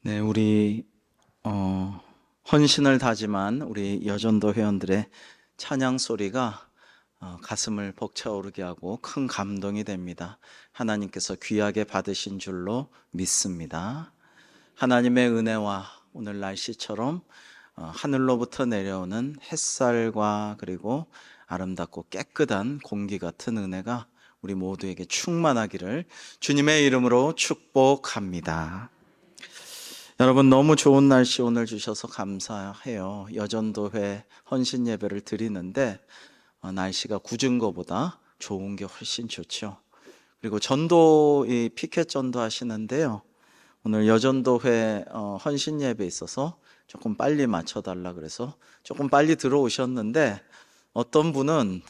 네, 우리 헌신을 다짐한 우리 여전도 회원들의 찬양 소리가 가슴을 벅차오르게 하고 큰 감동이 됩니다. 하나님께서 귀하게 받으신 줄로 믿습니다. 하나님의 은혜와 오늘 날씨처럼 하늘로부터 내려오는 햇살과 그리고 아름답고 깨끗한 공기 같은 은혜가 우리 모두에게 충만하기를 주님의 이름으로 축복합니다. 여러분, 너무 좋은 날씨 오늘 주셔서 감사해요. 여전도회 헌신 예배를 드리는데 날씨가 궂은 것보다 좋은 게 훨씬 좋죠. 그리고 전도, 이 피켓 전도 하시는데요, 오늘 여전도회 헌신 예배에 있어서 조금 빨리 맞춰달라 그래서 조금 빨리 들어오셨는데, 어떤 분은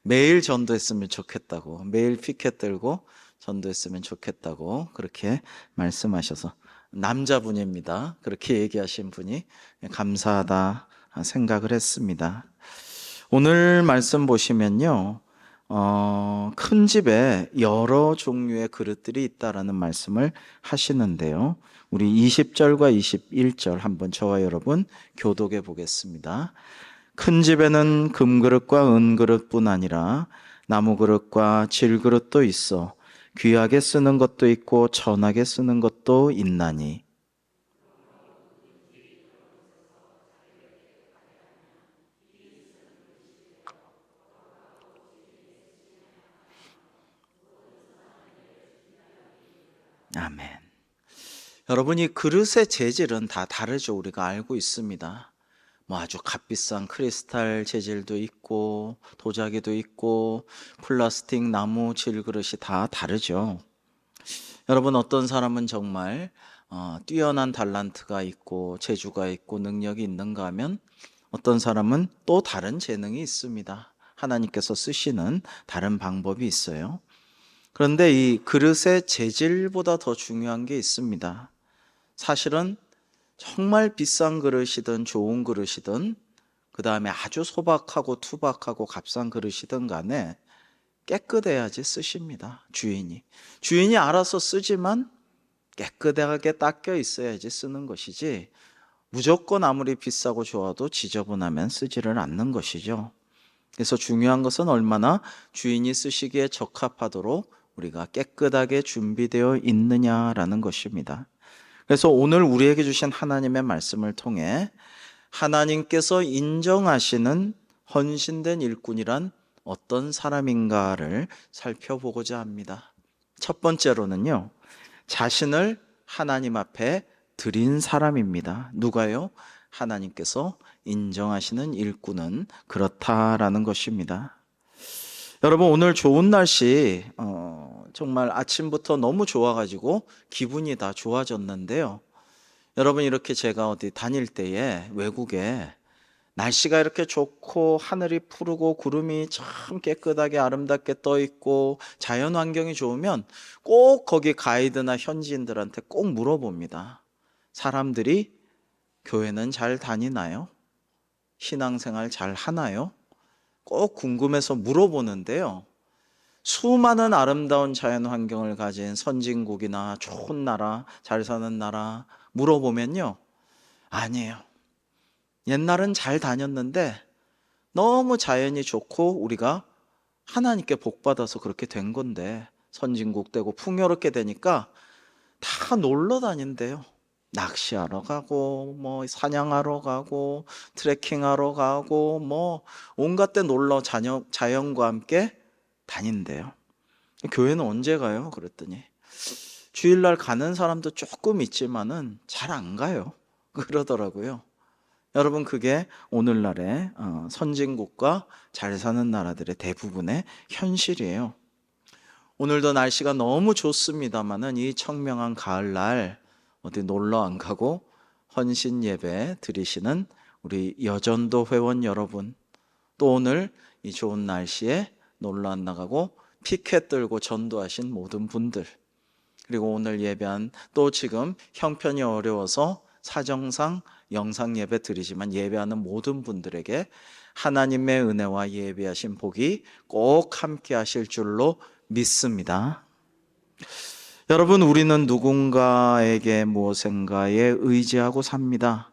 매일 전도했으면 좋겠다고, 매일 피켓 들고 전도했으면 좋겠다고 그렇게 말씀하셔서, 남자분입니다. 그렇게 얘기하신 분이 감사하다 생각을 했습니다. 오늘 말씀 보시면요, 큰 집에 여러 종류의 그릇들이 있다라는 말씀을 하시는데요, 우리 20절과 21절 한번 저와 여러분 교독해 보겠습니다. 큰 집에는 금그릇과 은그릇뿐 아니라 나무그릇과 질그릇도 있어 귀하게 쓰는 것도 있고 천하게 쓰는 것도 있나니. 아멘. 여러분, 이 그릇의 재질은 다 다르죠. 우리가 알고 있습니다. 뭐 아주 값비싼 크리스탈 재질도 있고 도자기도 있고 플라스틱, 나무, 질그릇이 다 다르죠. 여러분, 어떤 사람은 정말 뛰어난 달란트가 있고 재주가 있고 능력이 있는가 하면 어떤 사람은 또 다른 재능이 있습니다. 하나님께서 쓰시는 다른 방법이 있어요. 그런데 이 그릇의 재질보다 더 중요한 게 있습니다. 사실은 정말 비싼 그릇이든 좋은 그릇이든 그 다음에 아주 소박하고 투박하고 값싼 그릇이든 간에 깨끗해야지 쓰십니다. 주인이 알아서 쓰지만 깨끗하게 닦여 있어야지 쓰는 것이지, 무조건 아무리 비싸고 좋아도 지저분하면 쓰지를 않는 것이죠. 그래서 중요한 것은 얼마나 주인이 쓰시기에 적합하도록 우리가 깨끗하게 준비되어 있느냐라는 것입니다. 그래서 오늘 우리에게 주신 하나님의 말씀을 통해 하나님께서 인정하시는 헌신된 일꾼이란 어떤 사람인가를 살펴보고자 합니다. 첫 번째로는요, 자신을 하나님 앞에 드린 사람입니다. 누가요? 하나님께서 인정하시는 일꾼은 그렇다라는 것입니다. 여러분, 오늘 좋은 날씨 정말 아침부터 너무 좋아가지고 기분이 다 좋아졌는데요, 여러분, 이렇게 제가 어디 다닐 때에 외국에 날씨가 이렇게 좋고 하늘이 푸르고 구름이 참 깨끗하게 아름답게 떠 있고 자연 환경이 좋으면 꼭 거기 가이드나 현지인들한테 꼭 물어봅니다. 사람들이 교회는 잘 다니나요? 신앙생활 잘 하나요? 꼭 궁금해서 물어보는데요, 수많은 아름다운 자연 환경을 가진 선진국이나 좋은 나라, 잘 사는 나라 물어보면요, 아니에요. 옛날은 잘 다녔는데 너무 자연이 좋고 우리가 하나님께 복받아서 그렇게 된 건데, 선진국 되고 풍요롭게 되니까 다 놀러 다닌대요. 낚시하러 가고 뭐 사냥하러 가고 트레킹하러 가고 뭐 온갖 데 놀러 자연과 함께 다닌대요. 교회는 언제 가요? 그랬더니 주일날 가는 사람도 조금 있지만은 잘 안 가요. 그러더라고요. 여러분, 그게 오늘날의 선진국과 잘 사는 나라들의 대부분의 현실이에요. 오늘도 날씨가 너무 좋습니다만은 이 청명한 가을날 어디 놀러 안 가고 헌신 예배 드리시는 우리 여전도 회원 여러분, 또 오늘 이 좋은 날씨에 놀러 안 나가고 피켓 들고 전도하신 모든 분들, 그리고 오늘 예배한, 또 지금 형편이 어려워서 사정상 영상 예배 드리지만 예배하는 모든 분들에게 하나님의 은혜와 예배하신 복이 꼭 함께 하실 줄로 믿습니다. 여러분, 우리는 누군가에게 무엇인가에 의지하고 삽니다.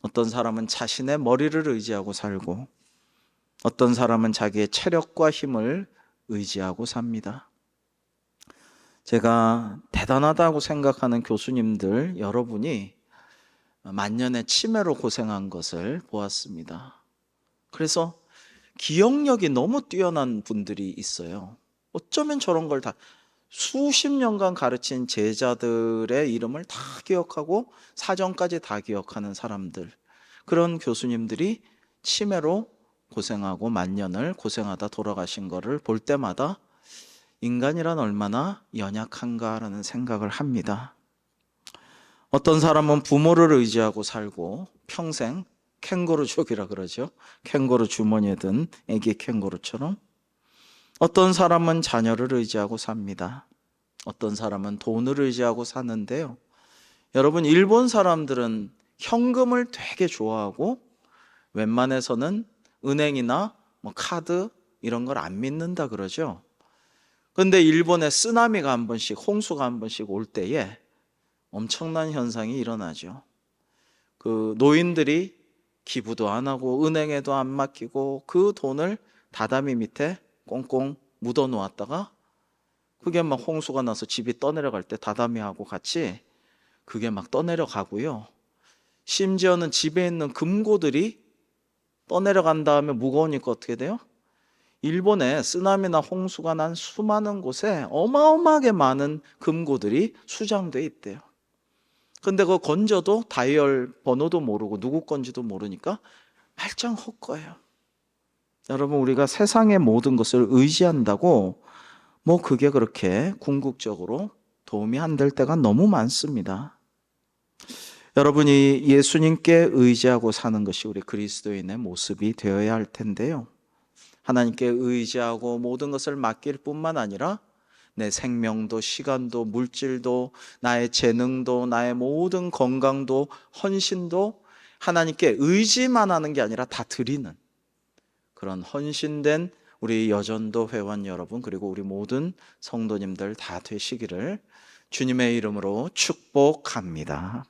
어떤 사람은 자신의 머리를 의지하고 살고, 어떤 사람은 자기의 체력과 힘을 의지하고 삽니다. 제가 대단하다고 생각하는 교수님들 여러분이 만년의 치매로 고생한 것을 보았습니다. 그래서 기억력이 너무 뛰어난 분들이 있어요. 어쩌면 저런 걸 다 수십 년간 가르친 제자들의 이름을 다 기억하고 사정까지 다 기억하는 사람들, 그런 교수님들이 치매로 고생하고 만년을 고생하다 돌아가신 것을 볼 때마다 인간이란 얼마나 연약한가라는 생각을 합니다. 어떤 사람은 부모를 의지하고 살고 평생 캥거루족이라 그러죠. 캥거루 주머니에 든 애기 캥거루처럼. 어떤 사람은 자녀를 의지하고 삽니다. 어떤 사람은 돈을 의지하고 사는데요. 여러분, 일본 사람들은 현금을 되게 좋아하고 웬만해서는 은행이나 카드 이런 걸 안 믿는다 그러죠. 그런데 일본에 쓰나미가 한 번씩, 홍수가 한 번씩 올 때에 엄청난 현상이 일어나죠. 그 노인들이 기부도 안 하고 은행에도 안 맡기고 그 돈을 다다미 밑에 꽁꽁 묻어 놓았다가 그게 막 홍수가 나서 집이 떠내려갈 때 다다미하고 같이 그게 막 떠내려가고요. 심지어는 집에 있는 금고들이 떠내려간 다음에 무거우니까 어떻게 돼요? 일본에 쓰나미나 홍수가 난 수많은 곳에 어마어마하게 많은 금고들이 수장돼 있대요. 근데 그거 건져도 다이얼 번호도 모르고 누구 건지도 모르니까 말짱 헛거예요. 여러분, 우리가 세상의 모든 것을 의지한다고 그게 그렇게 궁극적으로 도움이 안 될 때가 너무 많습니다. 여러분이 예수님께 의지하고 사는 것이 우리 그리스도인의 모습이 되어야 할 텐데요. 하나님께 의지하고 모든 것을 맡길 뿐만 아니라 내 생명도 시간도 물질도 나의 재능도 나의 모든 건강도 헌신도 하나님께 의지만 하는 게 아니라 다 드리는 그런 헌신된 우리 여전도 회원 여러분, 그리고 우리 모든 성도님들 다 되시기를 주님의 이름으로 축복합니다.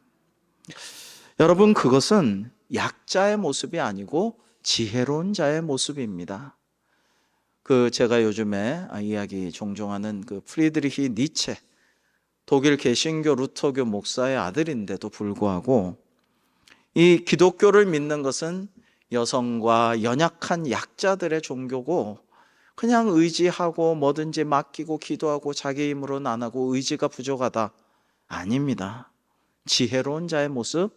여러분, 그것은 약자의 모습이 아니고 지혜로운 자의 모습입니다. 제가 요즘에 이야기 종종 하는 프리드리히 니체, 독일 개신교 루터교 목사의 아들인데도 불구하고 이 기독교를 믿는 것은 여성과 연약한 약자들의 종교고 그냥 의지하고 뭐든지 맡기고 기도하고 자기 힘으로는 안 하고 의지가 부족하다. 아닙니다. 지혜로운 자의 모습,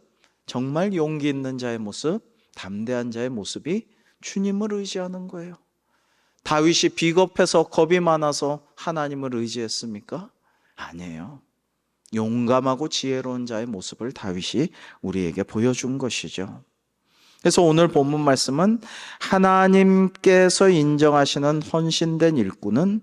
정말 용기 있는 자의 모습, 담대한 자의 모습이 주님을 의지하는 거예요. 다윗이 비겁해서 겁이 많아서 하나님을 의지했습니까? 아니에요. 용감하고 지혜로운 자의 모습을 다윗이 우리에게 보여준 것이죠. 그래서 오늘 본문 말씀은 하나님께서 인정하시는 헌신된 일꾼은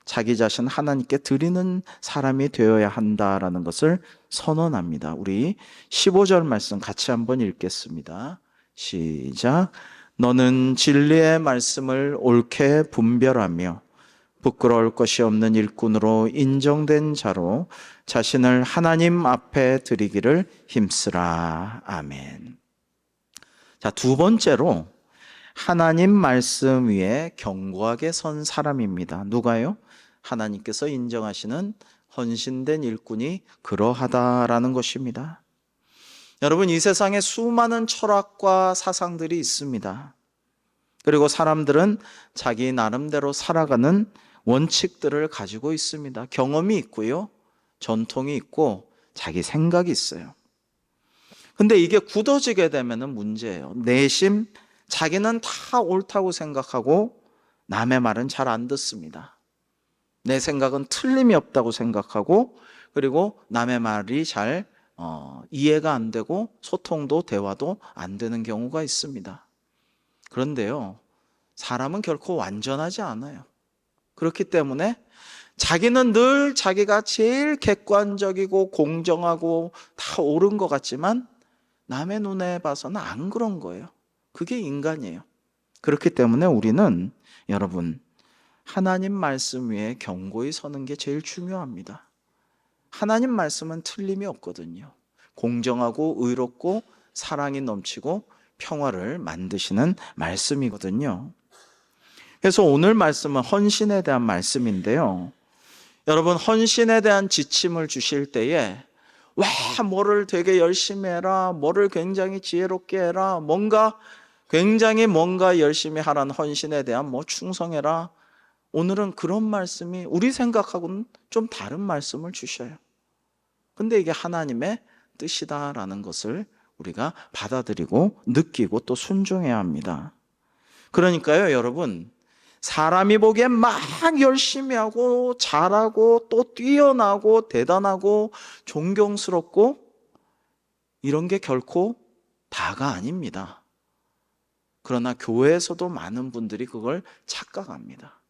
자기 자신 하나님께 드리는 사람이 되어야 한다라는 것을 선언합니다. 우리 15절 말씀 같이 한번 읽겠습니다. 시작. 너는 진리의 말씀을 옳게 분별하며 부끄러울 것이 없는 일꾼으로 인정된 자로 자신을 하나님 앞에 드리기를 힘쓰라. 아멘. 자, 두 번째로 하나님 말씀 위에 견고하게 선 사람입니다. 누가요? 하나님께서 인정하시는 헌신된 일꾼이 그러하다라는 것입니다. 여러분, 이 세상에 수많은 철학과 사상들이 있습니다. 그리고 사람들은 자기 나름대로 살아가는 원칙들을 가지고 있습니다. 경험이 있고요, 전통이 있고 자기 생각이 있어요. 근데 이게 굳어지게 되면 문제예요. 내심 자기는 다 옳다고 생각하고 남의 말은 잘 안 듣습니다. 내 생각은 틀림이 없다고 생각하고, 그리고 남의 말이 잘 이해가 안 되고 소통도 대화도 안 되는 경우가 있습니다. 그런데요, 사람은 결코 완전하지 않아요. 그렇기 때문에 자기는 늘 자기가 제일 객관적이고 공정하고 다 옳은 것 같지만 남의 눈에 봐서는 안 그런 거예요. 그게 인간이에요. 그렇기 때문에 우리는 여러분, 하나님 말씀 위에 견고히 서는 게 제일 중요합니다. 하나님 말씀은 틀림이 없거든요. 공정하고 의롭고 사랑이 넘치고 평화를 만드시는 말씀이거든요. 그래서 오늘 말씀은 헌신에 대한 말씀인데요. 여러분, 헌신에 대한 지침을 주실 때에 와, 뭐를 되게 열심히 해라, 뭐를 굉장히 지혜롭게 해라, 뭔가 열심히 하라는 헌신에 대한 충성해라. 오늘은 그런 말씀이 우리 생각하고는 좀 다른 말씀을 주셔요. 근데 이게 하나님의 뜻이다라는 것을 우리가 받아들이고 느끼고 또 순종해야 합니다. 그러니까요, 여러분, 사람이 보기엔 막 열심히 하고 잘하고 또 뛰어나고 대단하고 존경스럽고 이런 게 결코 다가 아닙니다. 그러나 교회에서도 많은 분들이 그걸 착각합니다.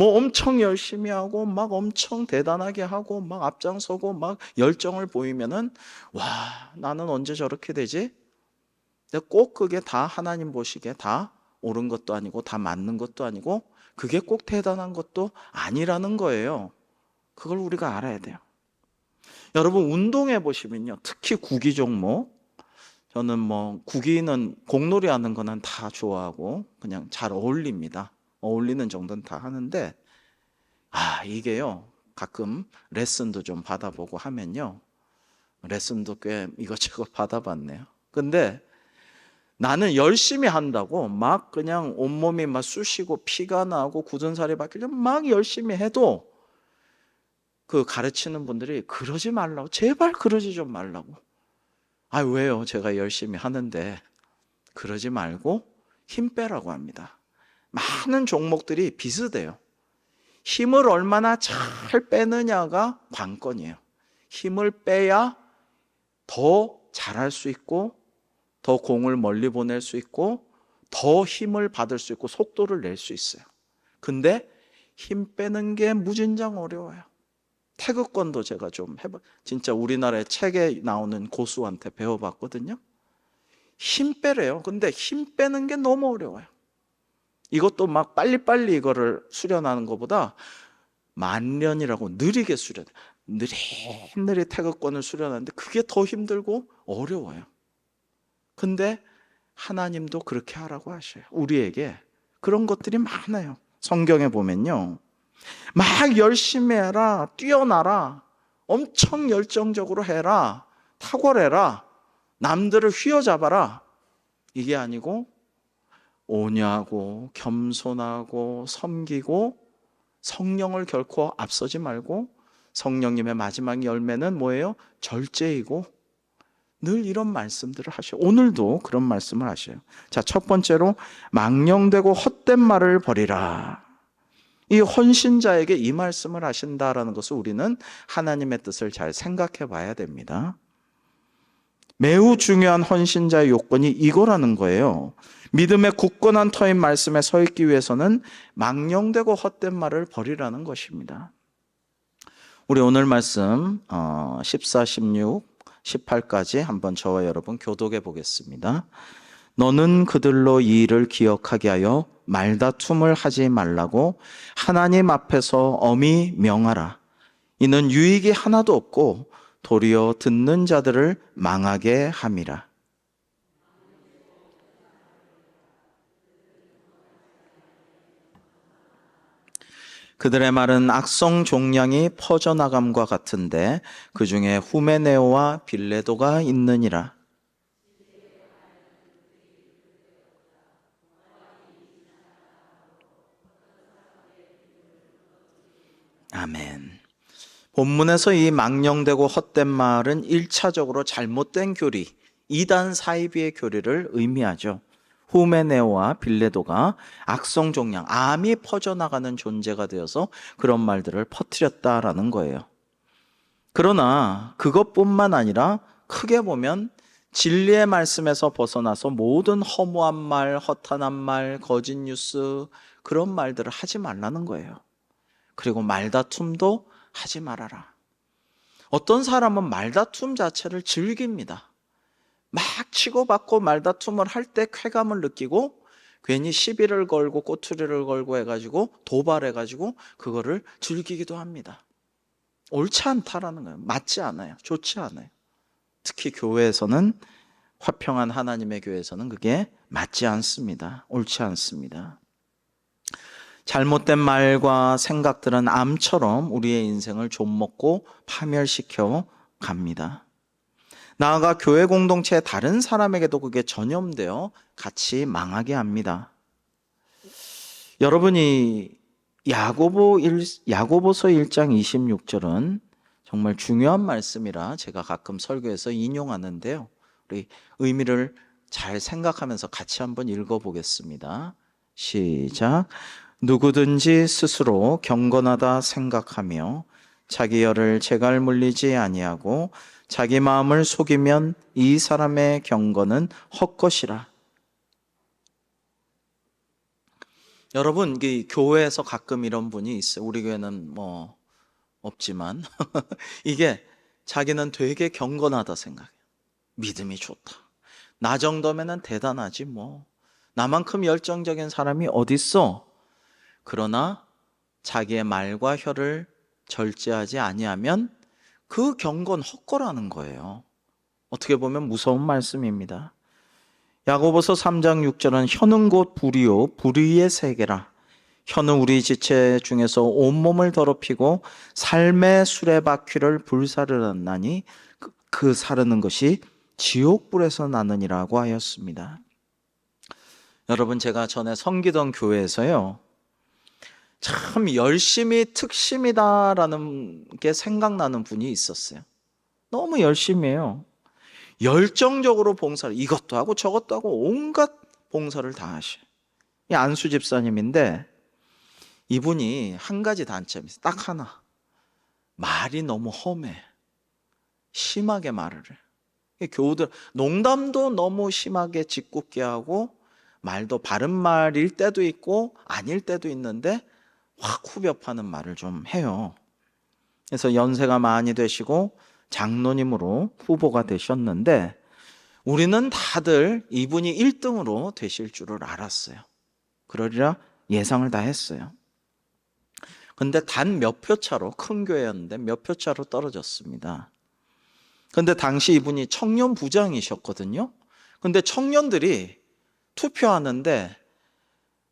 엄청 열심히 하고 막 엄청 대단하게 하고 막 앞장서고 막 열정을 보이면은 와, 나는 언제 저렇게 되지? 근데 꼭 그게 다 하나님 보시기에 다 옳은 것도 아니고 다 맞는 것도 아니고 그게 꼭 대단한 것도 아니라는 거예요. 그걸 우리가 알아야 돼요. 여러분, 운동해 보시면요, 특히 구기 종목, 저는 구기는 공놀이 하는 거는 다 좋아하고 그냥 잘 어울립니다. 어울리는 정도는 다 하는데 이게요, 가끔 레슨도 좀 받아보고 하면요, 레슨도 꽤 이것저것 받아봤네요. 근데 나는 열심히 한다고 막 그냥 온몸이 막 쑤시고 피가 나고 굳은 살이 박히려면 막 열심히 해도 그 가르치는 분들이 그러지 말라고, 제발 그러지 좀 말라고. 왜요? 제가 열심히 하는데. 그러지 말고 힘 빼라고 합니다. 많은 종목들이 비슷해요. 힘을 얼마나 잘 빼느냐가 관건이에요. 힘을 빼야 더 잘할 수 있고 더 공을 멀리 보낼 수 있고 더 힘을 받을 수 있고 속도를 낼 수 있어요. 근데 힘 빼는 게 무진장 어려워요. 태극권도 제가 좀 진짜 우리나라의 책에 나오는 고수한테 배워봤거든요. 힘 빼래요. 근데 힘 빼는 게 너무 어려워요. 이것도 막 빨리빨리 이거를 수련하는 것보다 만년이라고 느리게 느릿느릿 태극권을 수련하는데 그게 더 힘들고 어려워요. 근데 하나님도 그렇게 하라고 하셔요. 우리에게 그런 것들이 많아요. 성경에 보면요, 막 열심히 해라, 뛰어나라, 엄청 열정적으로 해라, 탁월해라, 남들을 휘어잡아라, 이게 아니고 온유하고 겸손하고 섬기고 성령을 결코 앞서지 말고, 성령님의 마지막 열매는 뭐예요? 절제이고, 늘 이런 말씀들을 하셔요. 오늘도 그런 말씀을 하셔요. 자, 첫 번째로 망령되고 헛된 말을 버리라. 이 헌신자에게 이 말씀을 하신다라는 것을 우리는 하나님의 뜻을 잘 생각해 봐야 됩니다. 매우 중요한 헌신자의 요건이 이거라는 거예요. 믿음의 굳건한 터인 말씀에 서 있기 위해서는 망령되고 헛된 말을 버리라는 것입니다. 우리 오늘 말씀 14, 16, 18까지 한번 저와 여러분 교독해 보겠습니다. 너는 그들로 이 일을 기억하게 하여 말다툼을 하지 말라고 하나님 앞에서 엄히 명하라. 이는 유익이 하나도 없고 도리어 듣는 자들을 망하게 함이라. 그들의 말은 악성 종량이 퍼져나감과 같은데 그 중에 후메네오와 빌레도가 있느니라. 아멘. 본문에서 이 망령되고 헛된 말은 1차적으로 잘못된 교리, 이단 사이비의 교리를 의미하죠. 후메네오와 빌레도가 악성 종양, 암이 퍼져나가는 존재가 되어서 그런 말들을 퍼뜨렸다라는 거예요. 그러나 그것뿐만 아니라 크게 보면 진리의 말씀에서 벗어나서 모든 허무한 말, 허탄한 말, 거짓 뉴스, 그런 말들을 하지 말라는 거예요. 그리고 말다툼도 하지 말아라. 어떤 사람은 말다툼 자체를 즐깁니다. 막 치고받고 말다툼을 할 때 쾌감을 느끼고 괜히 시비를 걸고 꼬투리를 걸고 해가지고 도발해가지고 그거를 즐기기도 합니다. 옳지 않다라는 거예요. 맞지 않아요. 좋지 않아요. 특히 교회에서는, 화평한 하나님의 교회에서는 그게 맞지 않습니다. 옳지 않습니다. 잘못된 말과 생각들은 암처럼 우리의 인생을 좀먹고 파멸시켜 갑니다. 나아가 교회 공동체의 다른 사람에게도 그게 전염되어 같이 망하게 합니다. 여러분이 야고보서 1장 26절은 정말 중요한 말씀이라 제가 가끔 설교에서 인용하는데요. 우리 의미를 잘 생각하면서 같이 한번 읽어보겠습니다. 시작. 누구든지 스스로 경건하다 생각하며 자기 열을 제갈 물리지 아니하고 자기 마음을 속이면 이 사람의 경건은 헛것이라. 여러분, 이 교회에서 가끔 이런 분이 있어요. 우리 교회는 뭐 없지만 이게 자기는 되게 경건하다 생각해요. 믿음이 좋다. 나 정도면은 대단하지 뭐. 나만큼 열정적인 사람이 어딨어? 그러나 자기의 말과 혀를 절제하지 아니하면 그 경건 헛거라는 거예요. 어떻게 보면 무서운 말씀입니다. 야고보서 3장 6절은 혀는 곧 불이요 불의의 세계라. 혀는 우리 지체 중에서 온몸을 더럽히고 삶의 수레바퀴를 불사르나니 그 사르는 것이 지옥불에서 나느니라고 하였습니다. 여러분, 제가 전에 섬기던 교회에서요, 참 열심히 특심이다라는 게 생각나는 분이 있었어요. 너무 열심히 해요. 열정적으로 봉사를, 이것도 하고 저것도 하고 온갖 봉사를 다 하셔요. 이 안수 집사님인데 이분이 한 가지 단점이 있어요. 딱 하나. 말이 너무 험해. 심하게 말을 해. 교우들 농담도 너무 심하게 짓궂게 하고 말도 바른 말일 때도 있고 아닐 때도 있는데 확 후벼 파는 말을 좀 해요. 그래서 연세가 많이 되시고 장로님으로 후보가 되셨는데 우리는 다들 이분이 1등으로 되실 줄을 알았어요. 그러리라 예상을 다 했어요. 근데 단 몇 표 차로, 큰 교회였는데 몇 표 차로 떨어졌습니다. 근데 당시 이분이 청년 부장이셨거든요. 근데 청년들이 투표하는데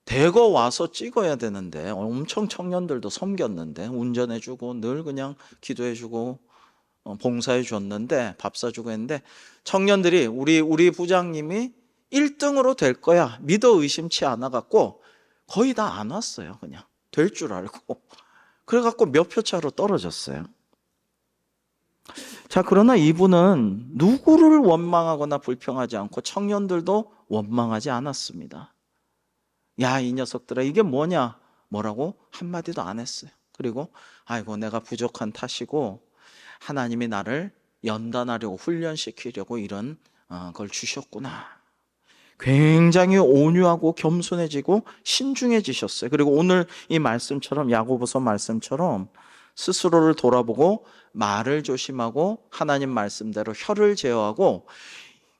대거 와서 찍어야 되는데 엄청 청년들도 섬겼는데 운전해주고 늘 그냥 기도해주고 봉사해줬는데 밥 사주고 했는데 청년들이 우리 부장님이 1등으로 될 거야 믿어 의심치 않아갖고 거의 다 안 왔어요. 그냥 될 줄 알고 그래갖고 몇 표 차로 떨어졌어요. 자, 그러나 이분은 누구를 원망하거나 불평하지 않고 청년들도 원망하지 않았습니다. 야, 이 녀석들아 이게 뭐냐 뭐라고 한마디도 안 했어요. 그리고 아이고 내가 부족한 탓이고 하나님이 나를 연단하려고 훈련시키려고 이런 걸 주셨구나. 굉장히 온유하고 겸손해지고 신중해지셨어요. 그리고 오늘 이 말씀처럼 야고보서 말씀처럼 스스로를 돌아보고 말을 조심하고 하나님 말씀대로 혀를 제어하고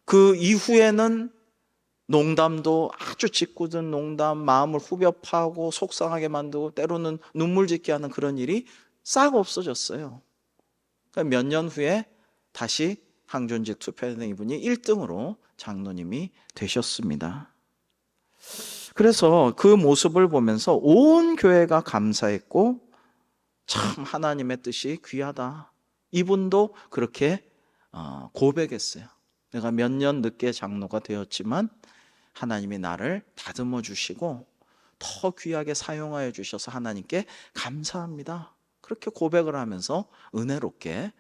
그 이후에는 농담도 아주 짓궂은 농담, 마음을 후벼 파고 속상하게 만들고 때로는 눈물 짓게 하는 그런 일이 싹 없어졌어요. 그러니까 몇 년 후에 다시 항존직 투표된 이분이 1등으로 장로님이 되셨습니다. 그래서 그 모습을 보면서 온 교회가 감사했고 참 하나님의 뜻이 귀하다. 이분도 그렇게 고백했어요. 내가 몇 년 늦게 장로가 되었지만 하나님이 나를 다듬어 주시고 더 귀하게 사용하여 주셔서 하나님께 감사합니다. 그렇게 고백을 하면서 은혜롭게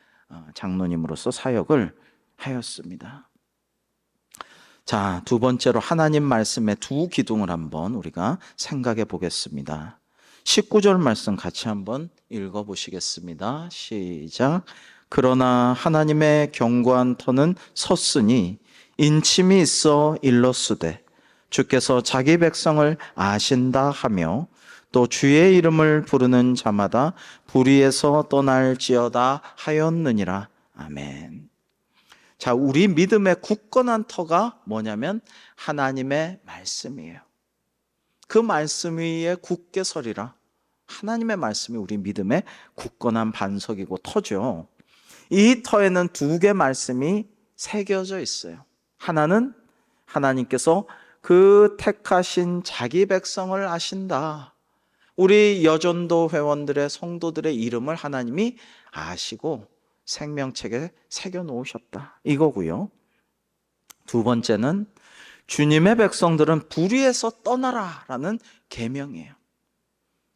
장로님으로서 사역을 하였습니다. 자, 두 번째로 하나님 말씀의 두 기둥을 한번 우리가 생각해 보겠습니다. 19절 말씀 같이 한번 읽어 보시겠습니다. 시작. 그러나 하나님의 견고한 터는 섰으니 인침이 있어 일렀으되 주께서 자기 백성을 아신다 하며 또 주의 이름을 부르는 자마다 불의에서 떠날지어다 하였느니라. 아멘. 자, 우리 믿음의 굳건한 터가 뭐냐면 하나님의 말씀이에요. 그 말씀 위에 굳게 서리라. 하나님의 말씀이 우리 믿음의 굳건한 반석이고 터죠. 이 터에는 두 개 말씀이 새겨져 있어요. 하나는 하나님께서 그 택하신 자기 백성을 아신다. 우리 여전도 회원들의 성도들의 이름을 하나님이 아시고 생명책에 새겨 놓으셨다. 이거고요. 두 번째는 주님의 백성들은 불의에서 떠나라라는 계명이에요.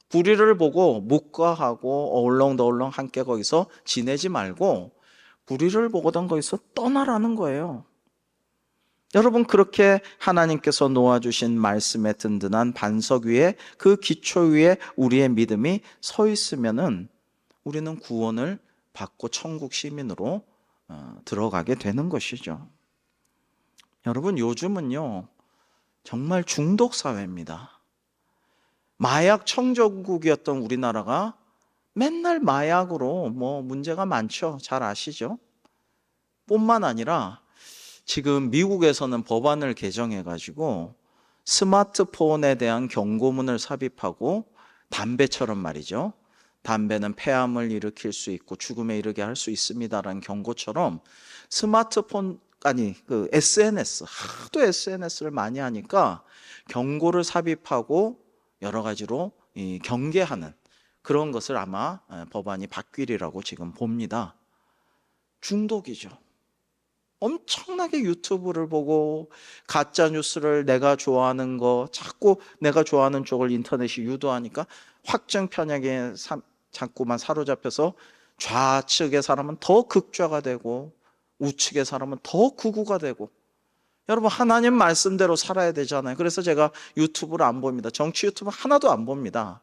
불의를 보고 묵과하고 어울렁더울렁 함께 거기서 지내지 말고 불의를 보고던 거기서 떠나라는 거예요. 여러분, 그렇게 하나님께서 놓아주신 말씀의 든든한 반석 위에, 그 기초 위에 우리의 믿음이 서 있으면은 우리는 구원을 받고 천국 시민으로 들어가게 되는 것이죠. 여러분, 요즘은요 정말 중독 사회입니다. 마약 청정국이었던 우리나라가 맨날 마약으로 문제가 많죠. 잘 아시죠? 뿐만 아니라 지금 미국에서는 법안을 개정해가지고 스마트폰에 대한 경고문을 sab입하고, 담배처럼 말이죠. 담배는 폐암을 일으킬 수 있고 죽음에 이르게 할 수 있습니다라는 경고처럼 스마트폰, SNS, 하도 SNS를 많이 하니까 경고를 삽입하고 여러 가지로 경계하는 그런 것을 아마 법안이 바뀌리라고 지금 봅니다. 중독이죠. 엄청나게 유튜브를 보고 가짜 뉴스를 내가 좋아하는 거 자꾸 내가 좋아하는 쪽을 인터넷이 유도하니까 확정 편향에 자꾸만 사로잡혀서 좌측의 사람은 더 극좌가 되고 우측의 사람은 더 극우가 되고, 여러분 하나님 말씀대로 살아야 되잖아요. 그래서 제가 유튜브를 안 봅니다. 정치 유튜브 하나도 안 봅니다.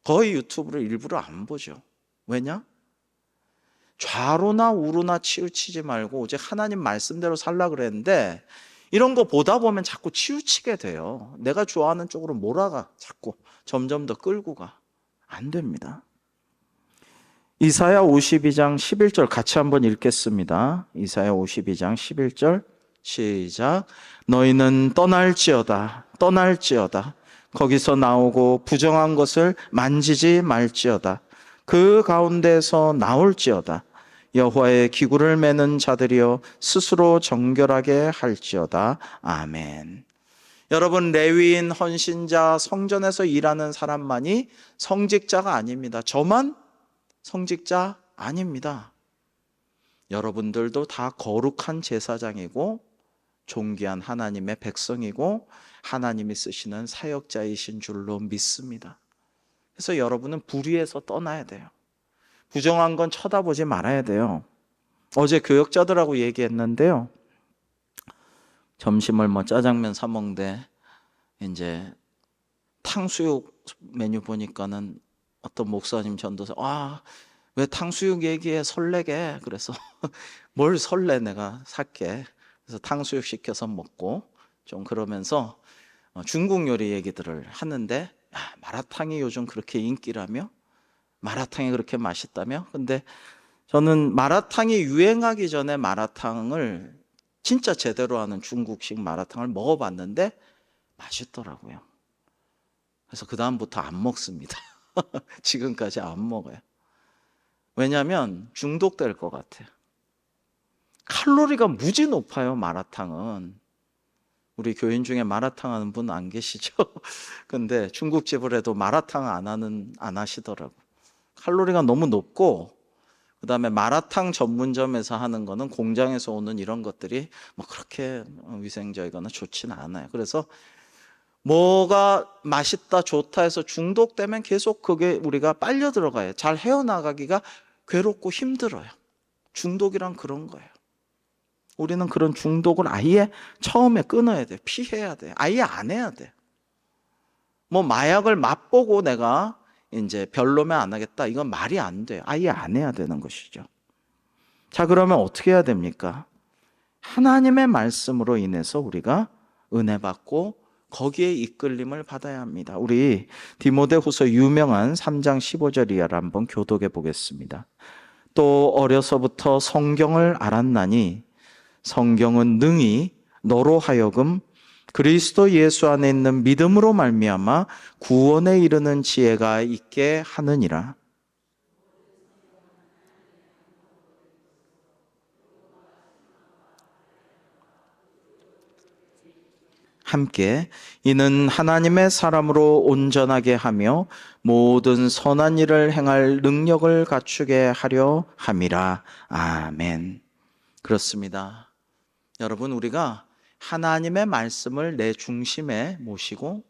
거의 유튜브를 일부러 안 보죠. 왜냐? 좌로나 우로나 치우치지 말고 오직 하나님 말씀대로 살라 그랬는데 이런 거 보다 보면 자꾸 치우치게 돼요. 내가 좋아하는 쪽으로 몰아가, 자꾸 점점 더 끌고 가. 안 됩니다. 이사야 52장 11절 같이 한번 읽겠습니다. 이사야 52장 11절 시작. 너희는 떠날지어다 떠날지어다 거기서 나오고 부정한 것을 만지지 말지어다. 그 가운데서 나올지어다. 여호와의 기구를 매는 자들이여 스스로 정결하게 할지어다. 아멘. 여러분, 레위인, 헌신자, 성전에서 일하는 사람만이 성직자가 아닙니다. 저만 성직자 아닙니다. 여러분들도 다 거룩한 제사장이고 존귀한 하나님의 백성이고 하나님이 쓰시는 사역자이신 줄로 믿습니다. 그래서 여러분은 불의에서 떠나야 돼요. 부정한 건 쳐다보지 말아야 돼요. 어제 교역자들하고 얘기했는데요. 점심을 짜장면 사 먹는데 이제 탕수육 메뉴 보니까는 어떤 목사님 전도사, 왜 탕수육 얘기해 설레게. 그래서 뭘 설레, 내가 살게. 그래서 탕수육 시켜서 먹고 좀 그러면서 중국 요리 얘기들을 하는데, 마라탕이 요즘 그렇게 인기라며? 마라탕이 그렇게 맛있다며? 근데 저는 마라탕이 유행하기 전에 마라탕을 진짜 제대로 하는 중국식 마라탕을 먹어봤는데 맛있더라고요. 그래서 그 다음부터 안 먹습니다. 지금까지 안 먹어요. 왜냐하면 중독될 것 같아요. 칼로리가 무지 높아요, 마라탕은. 우리 교인 중에 마라탕 하는 분 안 계시죠? 근데 중국집을 해도 마라탕 안 하시더라고. 칼로리가 너무 높고, 그 다음에 마라탕 전문점에서 하는 거는 공장에서 오는 이런 것들이 그렇게 위생적이거나 좋지는 않아요. 그래서 뭐가 맛있다 좋다 해서 중독되면 계속 그게 우리가 빨려 들어가요. 잘 헤어나가기가 괴롭고 힘들어요. 중독이란 그런 거예요. 우리는 그런 중독을 아예 처음에 끊어야 돼. 피해야 돼. 아예 안 해야 돼. 마약을 맛보고 내가 이제 별로면 안 하겠다, 이건 말이 안 돼요. 아예 안 해야 되는 것이죠. 자, 그러면 어떻게 해야 됩니까? 하나님의 말씀으로 인해서 우리가 은혜 받고 거기에 이끌림을 받아야 합니다. 우리 디모데후서 유명한 3장 15절 이하를 한번 교독해 보겠습니다. 또 어려서부터 성경을 알았나니 성경은 능히 너로 하여금 그리스도 예수 안에 있는 믿음으로 말미암아 구원에 이르는 지혜가 있게 하느니라. 함께 이는 하나님의 사람으로 온전하게 하며 모든 선한 일을 행할 능력을 갖추게 하려 함이라. 아멘. 그렇습니다. 여러분, 우리가 하나님의 말씀을 내 중심에 모시고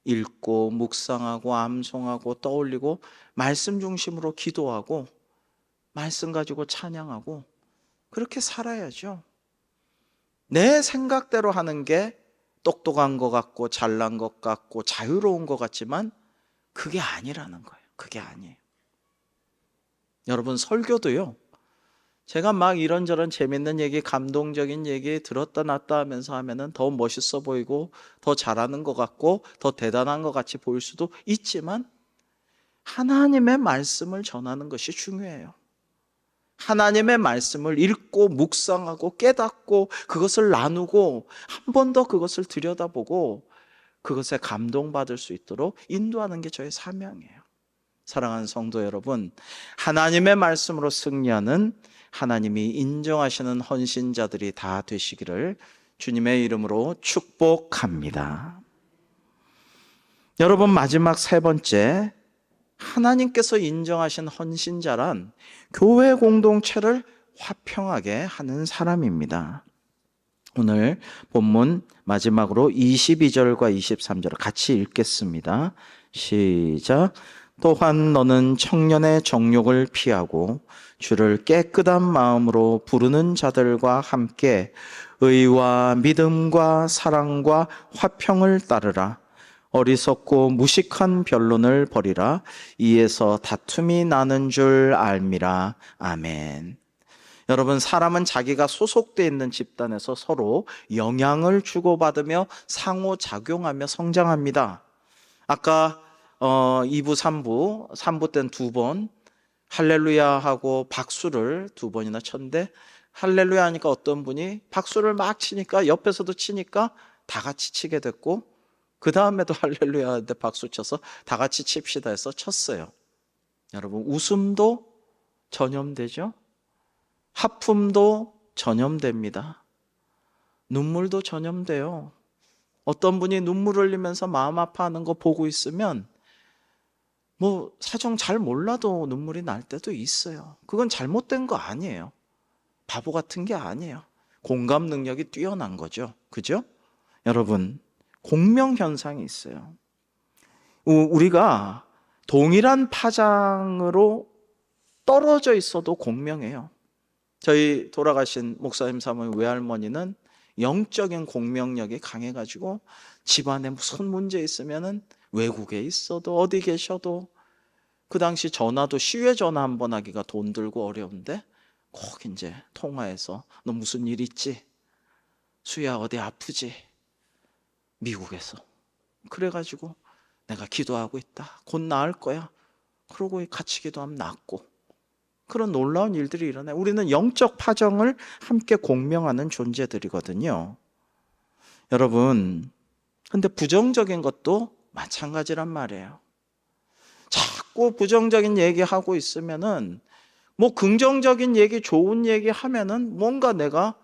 읽고 묵상하고 암송하고 떠올리고 말씀 중심으로 기도하고 말씀 가지고 찬양하고 그렇게 살아야죠. 내 생각대로 하는 게 똑똑한 것 같고 잘난 것 같고 자유로운 것 같지만 그게 아니라는 거예요. 그게 아니에요. 여러분, 설교도요, 제가 막 이런저런 재밌는 얘기, 감동적인 얘기 들었다 놨다 하면서 하면은 더 멋있어 보이고 더 잘하는 것 같고 더 대단한 것 같이 보일 수도 있지만 하나님의 말씀을 전하는 것이 중요해요. 하나님의 말씀을 읽고 묵상하고 깨닫고 그것을 나누고 한 번 더 그것을 들여다보고 그것에 감동받을 수 있도록 인도하는 게 저의 사명이에요. 사랑하는 성도 여러분, 하나님의 말씀으로 승리하는 하나님이 인정하시는 헌신자들이 다 되시기를 주님의 이름으로 축복합니다. 여러분, 마지막 세 번째, 하나님께서 인정하신 헌신자란 교회 공동체를 화평하게 하는 사람입니다. 오늘 본문 마지막으로 22절과 23절을 같이 읽겠습니다. 시작. 또한 너는 청년의 정욕을 피하고 주를 깨끗한 마음으로 부르는 자들과 함께 의와 믿음과 사랑과 화평을 따르라. 어리석고 무식한 변론을 버리라. 이에서 다툼이 나는 줄 알미라. 아멘. 여러분, 사람은 자기가 소속되어 있는 집단에서 서로 영향을 주고받으며 상호작용하며 성장합니다. 아까 2부, 3부 때는 2번 할렐루야 하고 박수를 2번이나 쳤는데, 할렐루야 하니까 어떤 분이 박수를 막 치니까 옆에서도 치니까 다 같이 치게 됐고, 그 다음에도 할렐루야 하는데 박수 쳐서 다 같이 칩시다 해서 쳤어요. 여러분, 웃음도 전염되죠? 하품도 전염됩니다. 눈물도 전염돼요. 어떤 분이 눈물 흘리면서 마음 아파하는 거 보고 있으면 뭐 사정 잘 몰라도 눈물이 날 때도 있어요. 그건 잘못된 거 아니에요. 바보 같은 게 아니에요. 공감 능력이 뛰어난 거죠. 그죠? 여러분, 공명 현상이 있어요. 우리가 동일한 파장으로 떨어져 있어도 공명해요. 저희 돌아가신 목사님 사모님 외할머니는 영적인 공명력이 강해가지고 집안에 무슨 문제 있으면은 외국에 있어도 어디 계셔도, 그 당시 전화도 시외 전화 한 번 하기가 돈 들고 어려운데 꼭 이제 통화해서 너 무슨 일 있지? 수야 어디 아프지? 미국에서. 그래가지고 내가 기도하고 있다. 곧 나을 거야. 그러고 같이 기도하면 낫고. 그런 놀라운 일들이 일어나요. 우리는 영적 파정을 함께 공명하는 존재들이거든요. 여러분, 근데 부정적인 것도 마찬가지란 말이에요. 자꾸 부정적인 얘기하고 있으면은 뭐 긍정적인 얘기, 좋은 얘기 하면은 내가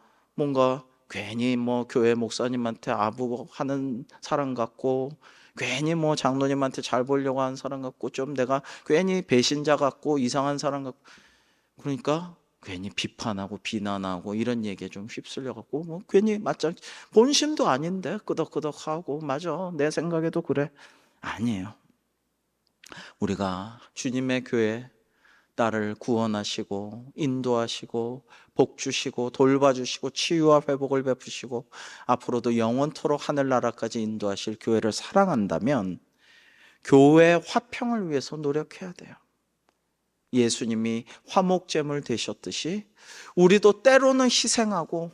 괜히 교회 목사님한테 아부하는 사람 같고, 괜히 장로님한테 잘 보려고 하는 사람 같고, 좀 내가 괜히 배신자 같고 이상한 사람 같고, 그러니까 괜히 비판하고 비난하고 이런 얘기에 좀 휩쓸려 갖고 괜히 본심도 아닌데 끄덕끄덕하고 맞아 내 생각에도 그래. 아니에요. 우리가 주님의 교회 딸을 구원하시고 인도하시고 복 주시고 돌봐주시고 치유와 회복을 베푸시고 앞으로도 영원토록 하늘나라까지 인도하실 교회를 사랑한다면 교회 화평을 위해서 노력해야 돼요. 예수님이 화목제물 되셨듯이 우리도 때로는 희생하고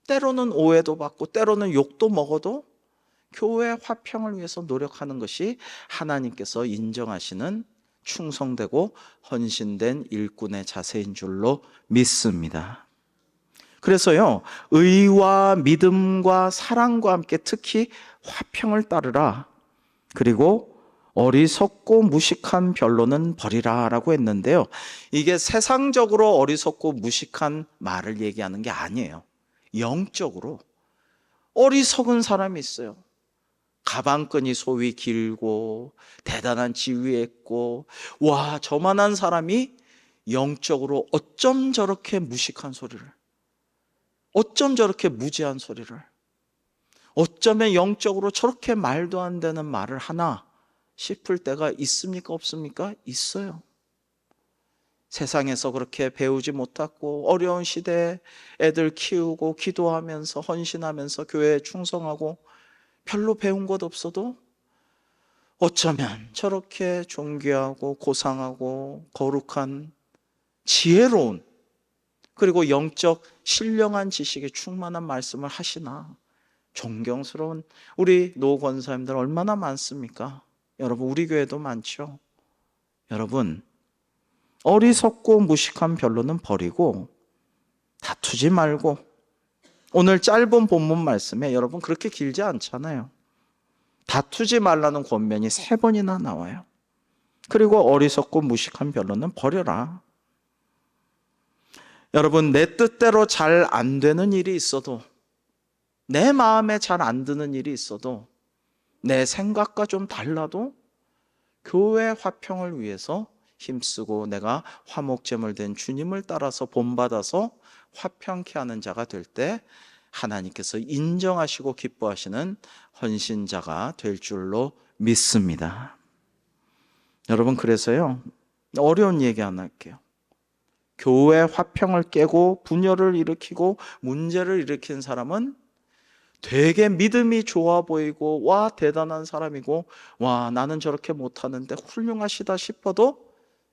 때로는 오해도 받고 때로는 욕도 먹어도 교회 화평을 위해서 노력하는 것이 하나님께서 인정하시는 충성되고 헌신된 일꾼의 자세인 줄로 믿습니다. 그래서요, 의와 믿음과 사랑과 함께 특히 화평을 따르라. 그리고 어리석고 무식한 변론은 버리라 라고 했는데요. 이게 세상적으로 어리석고 무식한 말을 얘기하는 게 아니에요. 영적으로 어리석은 사람이 있어요. 가방끈이 소위 길고 대단한 지위에 있고, 와, 저만한 사람이 영적으로 어쩜 저렇게 무식한 소리를, 어쩜 저렇게 무지한 소리를, 어쩌면 영적으로 저렇게 말도 안 되는 말을 하나 싶을 때가 있습니까? 없습니까? 있어요. 세상에서 그렇게 배우지 못하고 어려운 시대에 애들 키우고 기도하면서 헌신하면서 교회에 충성하고 별로 배운 것 없어도 어쩌면 저렇게 존귀하고 고상하고 거룩한 지혜로운, 그리고 영적 신령한 지식에 충만한 말씀을 하시나 존경스러운 우리 노 권사님들 얼마나 많습니까? 여러분, 우리 교회도 많죠. 여러분, 어리석고 무식한 변론은 버리고 다투지 말고, 오늘 짧은 본문 말씀에 여러분 그렇게 길지 않잖아요. 다투지 말라는 권면이 3번이나 나와요. 그리고 어리석고 무식한 변론은 버려라. 여러분, 내 뜻대로 잘 안 되는 일이 있어도, 내 마음에 잘 안 드는 일이 있어도, 내 생각과 좀 달라도 교회 화평을 위해서 힘쓰고 내가 화목제물 된 주님을 따라서 본받아서 화평케 하는 자가 될 때 하나님께서 인정하시고 기뻐하시는 헌신자가 될 줄로 믿습니다. 여러분, 그래서요, 어려운 얘기 하나 할게요. 교회 화평을 깨고 분열을 일으키고 문제를 일으킨 사람은 되게 믿음이 좋아 보이고, 와, 대단한 사람이고, 와, 나는 저렇게 못하는데 훌륭하시다 싶어도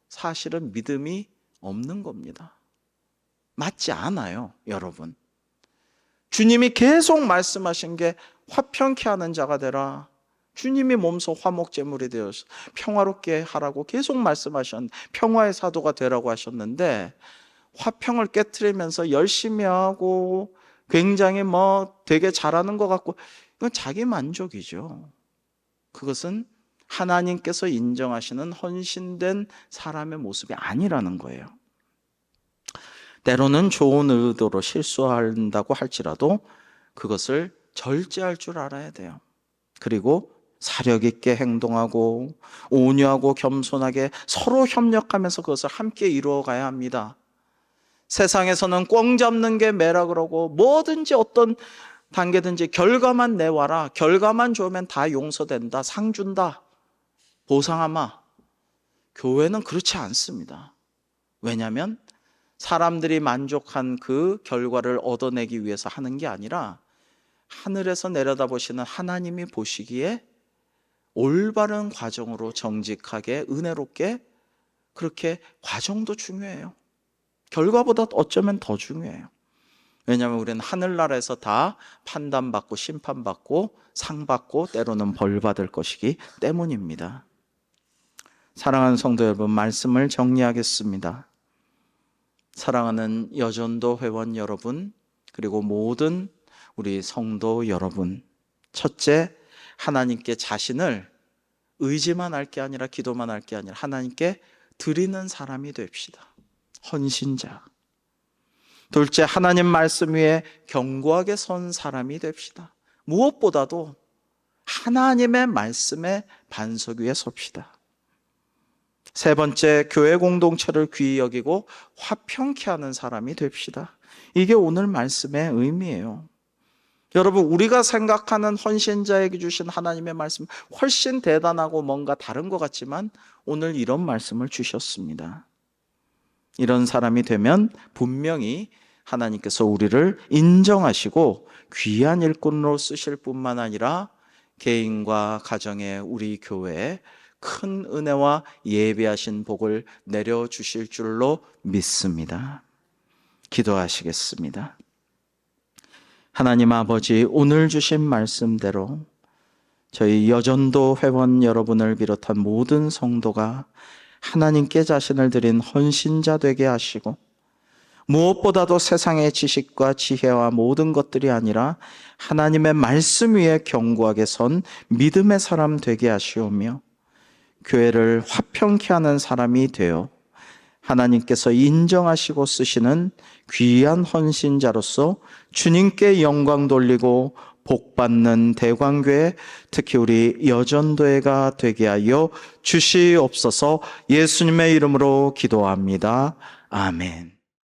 사실은 믿음이 없는 겁니다. 맞지 않아요, 여러분. 주님이 계속 말씀하신 게 화평케 하는 자가 되라. 주님이 몸소 화목제물이 되어서 평화롭게 하라고 계속 말씀하셨는데, 평화의 사도가 되라고 하셨는데, 화평을 깨트리면서 열심히 하고 굉장히 되게 잘하는 것 같고, 이건 자기 만족이죠. 그것은 하나님께서 인정하시는 헌신된 사람의 모습이 아니라는 거예요. 때로는 좋은 의도로 실수한다고 할지라도 그것을 절제할 줄 알아야 돼요. 그리고 사력 있게 행동하고 온유하고 겸손하게 서로 협력하면서 그것을 함께 이루어가야 합니다. 세상에서는 꽝 잡는 게 매라 그러고, 뭐든지 어떤 단계든지 결과만 내와라, 결과만 좋으면 다 용서된다, 상 준다, 보상하마. 교회는 그렇지 않습니다. 왜냐하면 사람들이 만족한 그 결과를 얻어내기 위해서 하는 게 아니라 하늘에서 내려다보시는 하나님이 보시기에 올바른 과정으로 정직하게 은혜롭게, 그렇게 과정도 중요해요. 결과보다 어쩌면 더 중요해요. 왜냐하면 우리는 하늘나라에서 다 판단받고 심판받고 상받고 때로는 벌받을 것이기 때문입니다. 사랑하는 성도 여러분, 말씀을 정리하겠습니다. 사랑하는 여전도 회원 여러분, 그리고 모든 우리 성도 여러분, 첫째, 하나님께 자신을 의지만 할 게 아니라 기도만 할 게 아니라 하나님께 드리는 사람이 됩시다. 헌신자. 둘째, 하나님 말씀 위에 견고하게 선 사람이 됩시다. 무엇보다도 하나님의 말씀의 반석 위에 섭시다. 세 번째, 교회 공동체를 귀히 여기고 화평케 하는 사람이 됩시다. 이게 오늘 말씀의 의미예요. 여러분, 우리가 생각하는 헌신자에게 주신 하나님의 말씀 훨씬 대단하고 뭔가 다른 것 같지만 오늘 이런 말씀을 주셨습니다. 이런 사람이 되면 분명히 하나님께서 우리를 인정하시고 귀한 일꾼으로 쓰실 뿐만 아니라 개인과 가정에, 우리 교회에 큰 은혜와 예비하신 복을 내려주실 줄로 믿습니다. 기도하시겠습니다. 하나님 아버지, 오늘 주신 말씀대로 저희 여전도 회원 여러분을 비롯한 모든 성도가 하나님께 자신을 드린 헌신자 되게 하시고, 무엇보다도 세상의 지식과 지혜와 모든 것들이 아니라 하나님의 말씀 위에 견고하게 선 믿음의 사람 되게 하시오며 교회를 화평케 하는 사람이 되어 하나님께서 인정하시고 쓰시는 귀한 헌신자로서 주님께 영광 돌리고 복받는 대광교회, 특히 우리 여전도회가 되게 하여 주시옵소서. 예수님의 이름으로 기도합니다. 아멘.